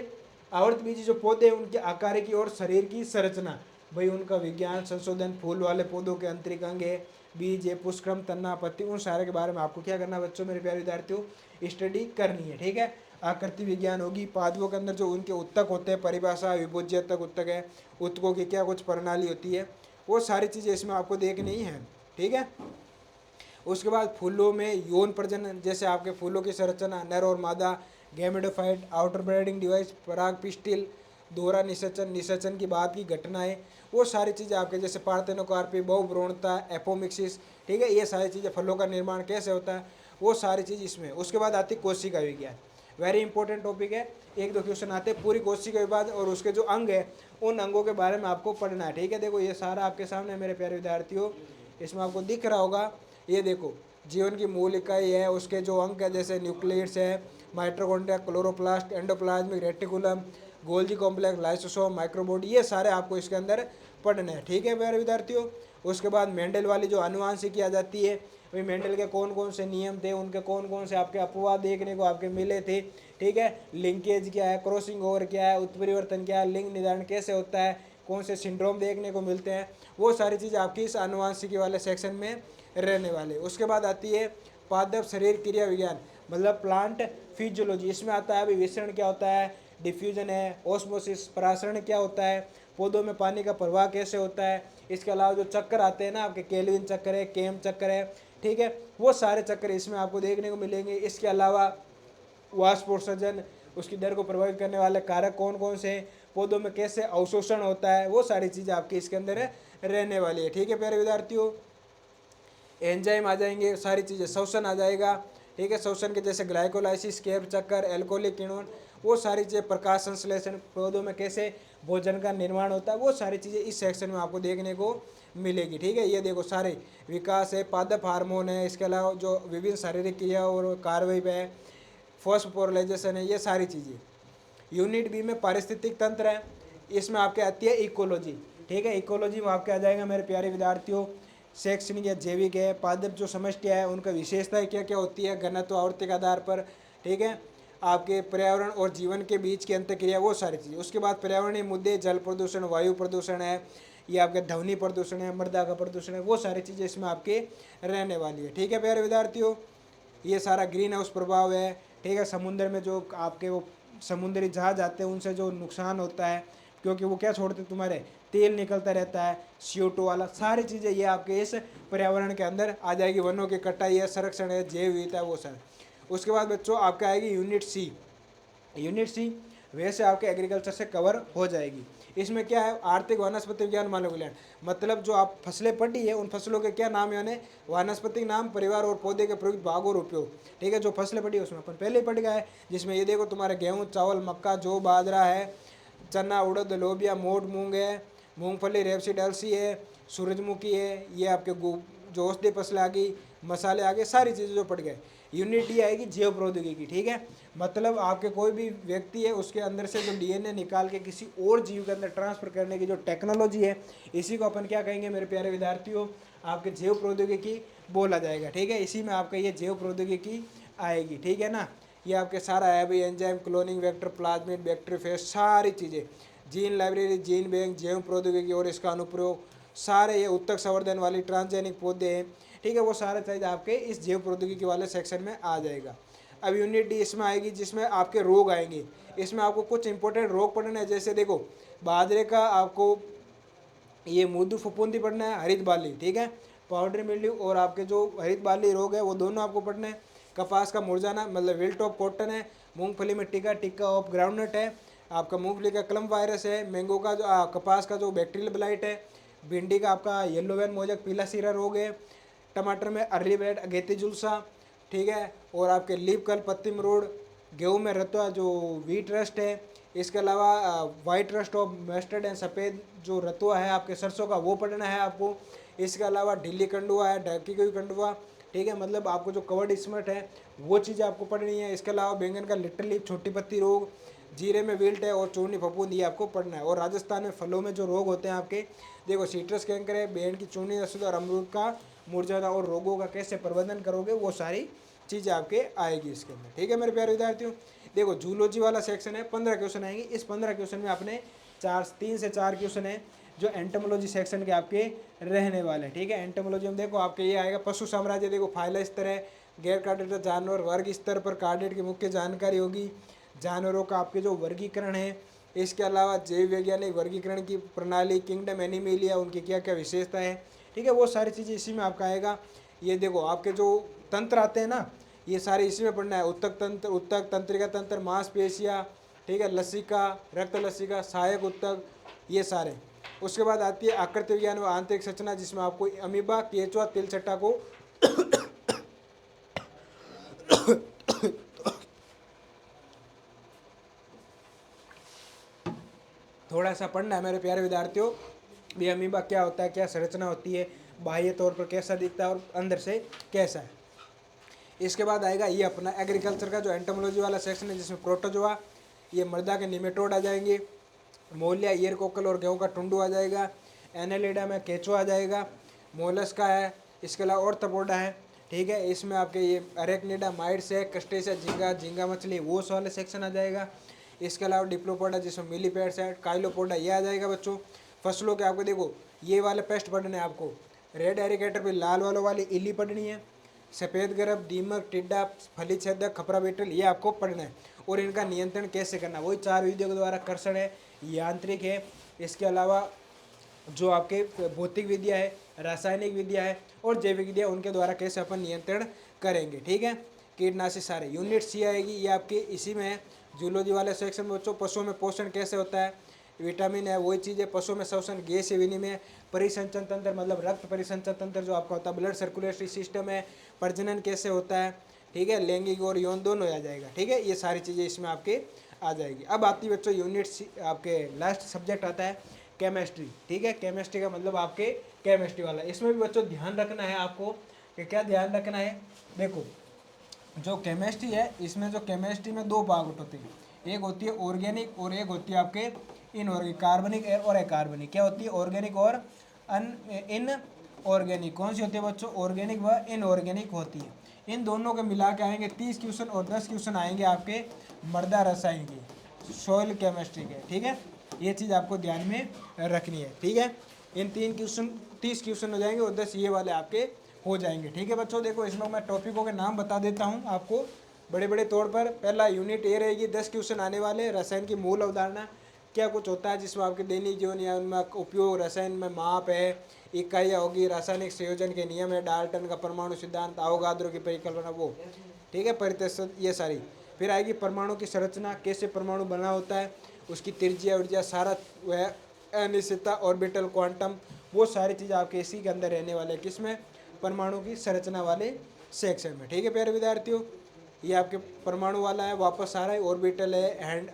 आवर्तबीजी जो पौधे हैं उनके आकार की और शरीर की संरचना, भाई उनका विज्ञान संशोधन, फूल वाले पौधों के आंतरिक अंग है, बीज है, पुष्पक्रम, तना, पत्ती, उन सारे के बारे में आपको क्या करना है बच्चों, मेरे प्यारे विद्यार्थियों, स्टडी करनी है, ठीक है। आकृति विज्ञान होगी, पादपों के अंदर जो उनके उत्तक होते हैं, परिभाषा, विभोज्य तक उत्तक है, उत्तकों की क्या कुछ प्रणाली होती है, वो सारी चीज़ें इसमें आपको देखनी ही है, ठीक है। उसके बाद फूलों में यौन प्रजनन, जैसे आपके फूलों की संरचना, नर और मादा, गैमेटोफाइट, आउटर ब्रीडिंग डिवाइस, पराग पिस्टिल, दोहरा निषेचन, निषेचन की बाद की घटनाएं, वो सारी चीज़ें आपके जैसे पार्थेनोकार्पी, बहुभ्रूणता, एपोमिक्सिस, ठीक है। ये सारी चीज़ें, फलों का निर्माण कैसे होता है, वो सारी चीज़ इसमें। उसके बाद आती कोशिका विज्ञान, वेरी इंपॉर्टेंट टॉपिक है। एक दो क्वेश्चन आते हैं पूरी कोशिका के बाद, और उसके जो अंग है उन अंगों के बारे में आपको पढ़ना है, ठीक है। देखो ये सारा आपके सामने मेरे प्यारे विद्यार्थियों, इसमें आपको दिख रहा होगा, ये देखो जीवन की मूल इकाई है, उसके जो अंग है जैसे न्यूक्लियस है, mitochondria, chloroplast, endoplasmic reticulum, Golgi complex, lysosome, microbody, ये सारे आपको इसके अंदर पढ़ने हैं, ठीक है प्यारे विद्यार्थियों। उसके बाद मेंडल वाली जो अनुवांशिकी आ जाती है, भाई मेंडल के कौन कौन से नियम थे, उनके कौन कौन से आपके अपवाद देखने को आपके मिले थे, ठीक है। लिंकेज क्या है, क्रॉसिंग ओवर क्या है, उत्परिवर्तन क्या है, लिंग निर्धारण कैसे होता है, कौन से सिंड्रोम देखने को मिलते हैं, वो सारी चीज़ आपकी इस अनुवांशिकी वाले सेक्शन में रहने वाले। उसके बाद आती है पादप शरीर क्रिया विज्ञान, मतलब प्लांट फिजियोलॉजी। इसमें आता है अभी विसरण क्या होता है, डिफ्यूजन है, ऑस्मोसिस, परासरण क्या होता है, पौधों में पानी का प्रवाह कैसे होता है। इसके अलावा जो चक्कर आते हैं ना आपके, केल्विन चक्कर है, केम चक्कर है, ठीक है, वो सारे चक्कर इसमें आपको देखने को मिलेंगे। इसके अलावा वाष्पोत्सर्जन, उसकी दर को प्रभावित करने वाले कारक कौन कौन से हैं, पौधों में कैसे अवशोषण होता है, वो सारी चीज़ें आपकी इसके अंदर रहने वाली है, ठीक है प्यारे विद्यार्थियों। एंजाइम आ जाएंगे, सारी चीज़ें, शोषण आ जाएगा, ठीक है। शोषण के जैसे ग्लाइकोलाइसिस, केब चक्कर, एल्कोहलिक किण्वन, वो सारी चीज़ें, प्रकाश संश्लेषण, पौधों में कैसे भोजन का निर्माण होता है, वो सारी चीज़ें इस सेक्शन में आपको देखने को मिलेगी, ठीक है। ये देखो सारे विकास है, पादप हार्मोन है, इसके अलावा जो विभिन्न शारीरिक क्रिया और कार्रवाई है, फॉस्फोराइलेशन है, ये सारी चीज़ें। यूनिट बी में पारिस्थितिक तंत्र है, इसमें आपके आती है इकोलॉजी, ठीक है। इकोलॉजी में आपके आ जाएगा मेरे प्यारे विद्यार्थियों, शैक्षणिक या जैविक है, पादप जो समष्टियाँ है उनका विशेषताएं क्या क्या होती है, घनत्व, आवर्ती के आधार पर, ठीक है। आपके पर्यावरण और जीवन के बीच की अंतक्रिया, वो सारी चीज़ें। उसके बाद पर्यावरणीय मुद्दे, जल प्रदूषण, वायु प्रदूषण है, ये आपके ध्वनि प्रदूषण है, मृदा का प्रदूषण है, वो सारी चीज़ें इसमें आपके रहने वाली है, ठीक है प्यारे विद्यार्थियों। ये सारा ग्रीन हाउस प्रभाव है, ठीक है। समुद्र में जो आपके वो समुद्री जहाज आते हैं उनसे जो नुकसान होता है, क्योंकि वो क्या छोड़ते हैं, तुम्हारे तेल निकलता रहता है, CO2 वाला, सारी चीज़ें ये आपके इस पर्यावरण के अंदर आ जाएगी। वनों की कटाई है, संरक्षण है, जैव विविधता है, वो सर। उसके बाद बच्चों आपका आएगी यूनिट सी। यूनिट सी वैसे आपके एग्रीकल्चर से कवर हो जाएगी। इसमें क्या है, आर्थिक वनस्पति विज्ञान मानव कल्याण, मतलब जो आप फसलें पढ़ी है उन फसलों के क्या नाम, यानी वानस्पतिक नाम, परिवार और पौधे के प्रयुक्त भाग और उपयोग। ठीक है, जो फसलें पढ़ी है उसमें अपन पहले ही पढ़ गया है, जिसमें ये देखो तुम्हारे गेहूँ, चावल, मक्का, जौ, बाजरा है, चना, उड़द, लोबिया, मोठ, मूंग है, मूंगफली, रेपसीड, अलसी है, सूरजमुखी है, ये आपके जो औषधि फसलें आ गई, मसाले आ गए, सारी चीज़ें जो पड़ गए। यूनिट डी आएगी जैव प्रौद्योगिकी। ठीक है, मतलब आपके कोई भी व्यक्ति है उसके अंदर से जो डीएनए निकाल के किसी और जीव के अंदर ट्रांसफर करने की जो टेक्नोलॉजी है, इसी को अपन क्या कहेंगे मेरे प्यारे विद्यार्थियों, आपके जैव प्रौद्योगिकी बोला जाएगा। ठीक है, इसी में आपका ये जैव प्रौद्योगिकी आएगी। ठीक है ना, ये आपके सारा है भाई, enzyme, cloning, vector, plasmid, bacteriophage, सारी चीज़ें, जीन लाइब्रेरी, जीन बैंक, जैव प्रौद्योगिकी और इसका अनुप्रयोग, सारे ये उत्तक संवर्धन वाली ट्रांसजेनिक पौधे हैं। ठीक है, वो सारे चीज़ आपके इस जैव प्रौद्योगिकी वाले सेक्शन में आ जाएगा। अब यूनिट डी इसमें आएगी, जिसमें आपके रोग आएंगे। इसमें आपको कुछ इंपॉर्टेंट रोग पढ़ने हैं, जैसे देखो बाजरे का आपको ये मूदू फफूंदी पढ़ना है, हरित बाली। ठीक है, पाउडर मिल्ड्यू और आपके जो हरित बाली रोग है वो दोनों आपको पढ़ना है। कपास का मुरझाना मतलब विल्ट ऑफ कॉटन है। मूंगफली में टिक्का ऑफ ग्राउंडनट है। आपका मूंगफली का क्लम वायरस है। मैंगो का जो कपास का जो बैक्टीरियल ब्लाइट है। भिंडी का आपका येलो वैन मोजक पीला सीरा रोग है। टमाटर में अर्ली ब्लेड अगेती जुलसा। ठीक है, और आपके लीफ कल पत्ती मरोड़। गेहूँ में रतुआ जो वीट रस्ट है। इसके अलावा white rust of mustard and सफ़ेद जो रतुआ है आपके सरसों का, वो पढ़ना है आपको। इसके अलावा ढीली कंडुआ है, ढकी हुई कंडुआ। ठीक है, मतलब आपको जो कवर्ड स्मट है वो चीज़ आपको पढ़नी है। इसके अलावा बैंगन का लिटिल लीफ छोटी पत्ती रोग, जीरे में विल्ट है और चूर्णी फफूंद, ये आपको पढ़ना है। और राजस्थान में फलों में जो रोग होते हैं आपके, देखो सीट्रस कैंकर है, बेन की चूर्णी रसद और अमरूद का मुरझाना, और रोगों का कैसे प्रबंधन करोगे, वो सारी चीज़ें आपके आएगी इसके अंदर। ठीक है मेरे प्यारे विद्यार्थियों, देखो जूलॉजी वाला सेक्शन है, 15 क्वेश्चन आएंगे। इस 15 क्वेश्चन में आपने 3 से 4 क्वेश्चन है जो एंटोमोलॉजी सेक्शन के आपके रहने वाले हैं। ठीक है, एंटोमोलॉजी में देखो आपके ये आएगा पशु साम्राज्य, देखो फाइला स्तर है, गैर कार्डेट जानवर, वर्ग स्तर पर कार्डेट की मुख्य जानकारी होगी, जानवरों का आपके जो वर्गीकरण है। इसके अलावा जैव वैज्ञानिक वर्गीकरण की प्रणाली, किंगडम एनिमेलिया, उनकी क्या क्या विशेषता है। ठीक है, वो सारी चीज़ें इसी में आपका आएगा। ये देखो आपके जो तंत्र आते हैं ना, ये सारे इसी में पढ़ना है। उत्तक तंत्र, उत्तक तंत्रिका तंत्र, मांसपेशियाँ, ठीक है, लसिका, रक्त लसिका, सहायक उत्तक, ये सारे। उसके बाद आती है आकृति विज्ञान व आंतरिक संरचना, जिसमें आपको अमीबा, केचुआ, तिलचट्टा को थोड़ा सा पढ़ना है मेरे प्यारे विद्यार्थियों। ये अमीबा क्या होता है, क्या संरचना होती है, बाह्य तौर पर कैसा दिखता है और अंदर से कैसा है। इसके बाद आएगा ये अपना एग्रीकल्चर का जो एंटोमोलॉजी वाला सेक्शन है, जिसमें प्रोटोजोआ, ये मृदा के निमेटोड आ जाएंगे। मोलिया, ईयर कोकल और गेहूँ का टुंडू आ जाएगा। एनालिडा में केचुआ आ जाएगा। मोलस्का है। इसके अलावा ऑर्थोपोडा है। ठीक है, इसमें आपके ये अरेक्निडा, माइट्स है, क्रस्टेशिया, झींगा, झींगा मछली, वो वाले सेक्शन आ जाएगा। इसके अलावा डिप्लोपोडा जिसमें मिलीपेड्स है, काइलोपोडा, ये आ जाएगा बच्चों। फसलों के आपको देखो ये वाले पेस्ट पढ़ने हैं आपको। रेड एरिकेटर पे लाल वालों वाली इली पढ़नी है। सफ़ेद गरब, दीमक, टिड्डा, फली छेदक, खपरा बेटल, ये आपको पढ़ना है। और इनका नियंत्रण कैसे करना, वही 4 विधियों के द्वारा कर्षण है, यांत्रिक है। इसके अलावा जो आपके भौतिक विद्या है, रासायनिक विद्या है और जैविक विद्या, उनके द्वारा कैसे अपन नियंत्रण करेंगे। ठीक है, कीटनाशी सारे। यूनिट सी आएगी, ये आपके इसी में है जूलॉजी वाले सेक्शन में बच्चों। पशुओं में पोषण कैसे होता है, विटामिन है, वही चीज़ है। पशुओं में श्वसन, गैस विनिमय, परिसंचन तंत्र मतलब रक्त परिसंचन तंत्र जो आपका होता है, ब्लड सर्कुलेटरी सिस्टम है, प्रजनन कैसे होता है। ठीक है, लैंगिक और यौन दोनों आ जाएगा। ठीक है, ये सारी चीज़ें इसमें आपके आ जाएगी। अब आती है बच्चों यूनिट सी, आपके लास्ट सब्जेक्ट आता है केमिस्ट्री। ठीक है, केमिस्ट्री का मतलब आपके केमिस्ट्री वाला। इसमें भी बच्चों ध्यान रखना है आपको कि क्या ध्यान रखना है, देखो जो केमिस्ट्री है, इसमें जो केमिस्ट्री में 2 भाग होते हैं, एक होती है ऑर्गेनिक और एक होती है आपके इनऑर्गेनिक, कार्बनिक और अकार्बनिक। क्या होती है, ऑर्गेनिक और इन ऑर्गेनिक। कौन सी होती है बच्चों, ऑर्गेनिक व इनऑर्गेनिक होती है। इन दोनों के मिला के आएंगे 30 क्वेश्चन और 10 क्वेश्चन आएंगे आपके मृदा रसायन के, सॉइल केमिस्ट्री के। ठीक है, ये चीज़ आपको ध्यान में रखनी है। ठीक है, इन 3 क्वेश्चन 30 क्वेश्चन हो जाएंगे और 10 ये वाले आपके हो जाएंगे। ठीक है बच्चों, देखो इसमें मैं टॉपिकों के नाम बता देता हूँ आपको बड़े बड़े तौर पर। पहला यूनिट ए रहेगी, 10 क्वेश्चन आने वाले। रसायन की मूल अवधारणा क्या कुछ होता है, जिसमें आपके दैनिक जीवन या उनमें उपयोग, रसायन में माप है, इकाइयाँ होगी, रासायनिक संयोजन के नियम है, डाल्टन का परमाणु सिद्धांत, अवोगाद्रो की परिकल्पना, वो ठीक है, परितस्थ, ये सारी। फिर आएगी परमाणु की संरचना, कैसे परमाणु बना होता है, उसकी त्रिज्या ऊर्जा सारा वह अनिश्चितता ऑर्बिटल क्वांटम, वो सारी चीज़ आपके इसी के अंदर रहने वाले हैं, किसमें, परमाणु की संरचना वाले सेक्शन में। ठीक है प्यारे विद्यार्थियों, ये आपके परमाणु वाला है, वापस आ रहा है, ऑर्बिटल है,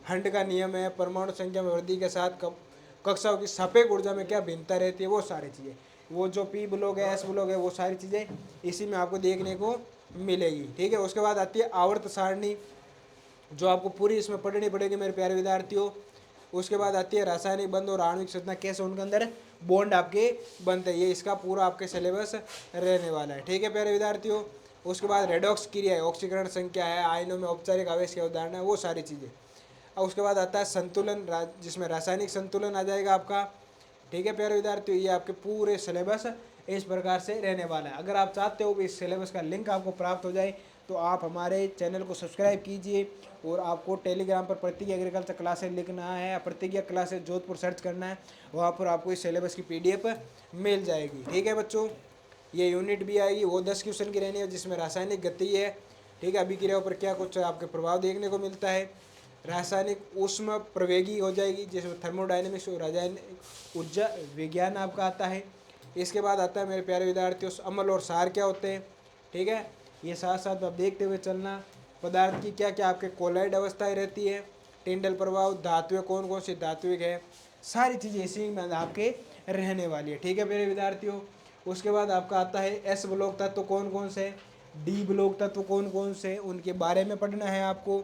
हंट का नियम है, परमाणु संख्या में वृद्धि के साथ कक्षाओं की सापेक्ष ऊर्जा में क्या भिन्नता रहती है, वो सारी चीज़ें, वो जो पी ब्लॉक है, एस ब्लॉक है, वो सारी चीज़ें इसी में आपको देखने को मिलेगी। ठीक है, उसके बाद आती है आवर्त सारणी, जो आपको पूरी इसमें पढ़नी पड़ेगी मेरे प्यारे विद्यार्थियों। उसके बाद आती है रासायनिक बंध और आणविक संरचना, कैसे उनके अंदर बॉन्ड आपके बनते हैं, ये इसका पूरा आपके सिलेबस रहने वाला है। ठीक है प्यारे विद्यार्थियों, उसके बाद रेडॉक्स क्रिया है, ऑक्सीकरण संख्या है, आयनों में औपचारिक आवेश के उदाहरण है, वो सारी चीज़ें। और उसके बाद आता है संतुलन, जिसमें रासायनिक संतुलन आ जाएगा आपका। ठीक है प्यारे विद्यार्थियों, ये आपके पूरे सिलेबस इस प्रकार से रहने वाला है। अगर आप चाहते हो कि इस सिलेबस का लिंक आपको प्राप्त हो जाए तो आप हमारे चैनल को सब्सक्राइब कीजिए, और आपको टेलीग्राम पर प्रतिज्ञा एग्रीकल्चर क्लासेज लिखना है या प्रतिज्ञा क्लासेज जोधपुर सर्च करना है, वहाँ पर आपको इस सिलेबस की PDF मिल जाएगी। ठीक है बच्चों, ये यूनिट भी आएगी, वो 10 क्वेश्चन की रहनी है, जिसमें रासायनिक गति है। ठीक है, अभिक्रियाओं पर क्या कुछ आपके प्रभाव देखने को मिलता है, रासायनिक ऊष्मा प्रवेगी हो जाएगी, जिसमें थर्मोडायनेमिक्स और रासायनिक ऊर्जा विज्ञान आपका आता है। इसके बाद आता है मेरे प्यारे विद्यार्थियों अम्ल और सार क्या होते हैं। ठीक है, ये साथ साथ आप देखते हुए चलना, पदार्थ की क्या क्या आपके कोलाइड अवस्थाएं रहती है, टिंडल प्रभाव, धातुएं कौन कौन सी धातुएं है, सारी चीज़ें इसी में आपके रहने वाली है। ठीक है मेरे विद्यार्थियों, उसके बाद आपका आता है एस ब्लॉक तत्व कौन कौन से, डी ब्लॉक तत्व कौन कौन से, उनके बारे में पढ़ना है आपको।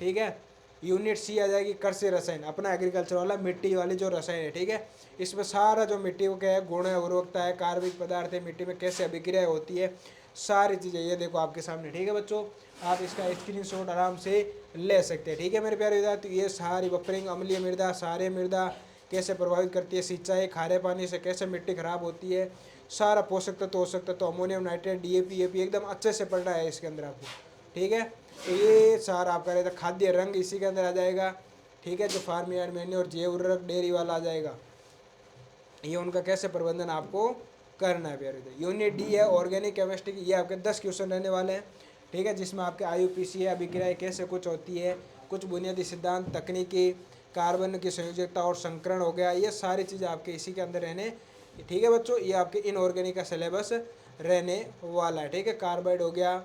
ठीक है, यूनिट सी आ जाएगी कृषि रसायन, अपना एग्रीकल्चर वाला मिट्टी वाली जो रसायन है। ठीक है, इसमें सारा जो मिट्टी को क्या है, गुण है, उर्वरकता है, कार्बनिक पदार्थ है, मिट्टी में कैसे अभिक्रिया होती है, सारी चीज़ें ये देखो आपके सामने। ठीक है बच्चों, आप इसका स्क्रीनशॉट आराम से ले सकते हैं। ठीक है मेरे प्यारे विद्यार्थी, ये सारी बफरिंग, अम्लीय मृदा, सारे मृदा कैसे प्रभावित करती है, सिंचाई, खारे पानी से कैसे मिट्टी खराब होती है, सारा पोषक तत्व, पोषक तत्व, अमोनियम नाइट्रेट, DAP, AP एकदम अच्छे से पढ़ना है इसके अंदर आपको। ठीक है, तो ये सारा आपका रहता है। खाद्य रंग इसी के अंदर आ जाएगा। ठीक है, जो फार्म यार्ड मैन्योर और जैव उर्वरक डेयरी वाला आ जाएगा, ये उनका कैसे प्रबंधन आपको करना है प्यारे। यूनिट डी है ऑर्गेनिक केमिस्ट्री, ये आपके 10 क्वेश्चन रहने वाले हैं। ठीक है, जिसमें आपके IUPAC है, अभिक्रियाएं कैसे कुछ होती है, कुछ बुनियादी सिद्धांत, तकनीकी, कार्बन की संयोजकता और संकरण हो गया, ये सारी चीज़ें आपके इसी के अंदर रहने। ठीक है बच्चों, ये आपके इनऑर्गेनिक का सिलेबस रहने वाला है। ठीक है, कार्बाइड हो गया,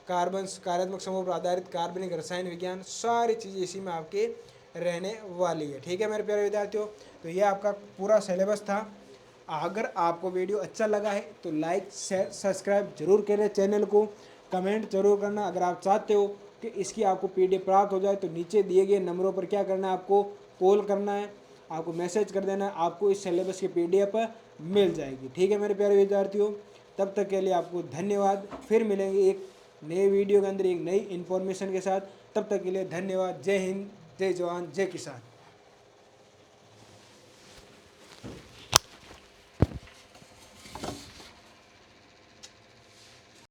कार्बन कार्यात्मक समूह पर आधारित कार्बनिक रसायन विज्ञान, सारी चीज़ें इसी में आपके रहने वाली है। ठीक है मेरे प्यारे विद्यार्थियों, तो ये आपका पूरा सिलेबस था। अगर आपको वीडियो अच्छा लगा है तो लाइक शेयर सब्सक्राइब जरूर करें चैनल को, कमेंट जरूर करना। अगर आप चाहते हो कि इसकी आपको PDF प्राप्त हो जाए तो नीचे दिए गए नंबरों पर क्या करना है, आपको कॉल करना है, आपको मैसेज कर देना है, आपको इस सिलेबस की PDF मिल जाएगी। ठीक है मेरे प्यारे विद्यार्थियों, तब तक के लिए आपको धन्यवाद। फिर मिलेंगे एक नए वीडियो के अंदर एक नई इन्फॉर्मेशन के साथ। तब तक के लिए धन्यवाद। जय हिंद, जय जवान, जय किसान।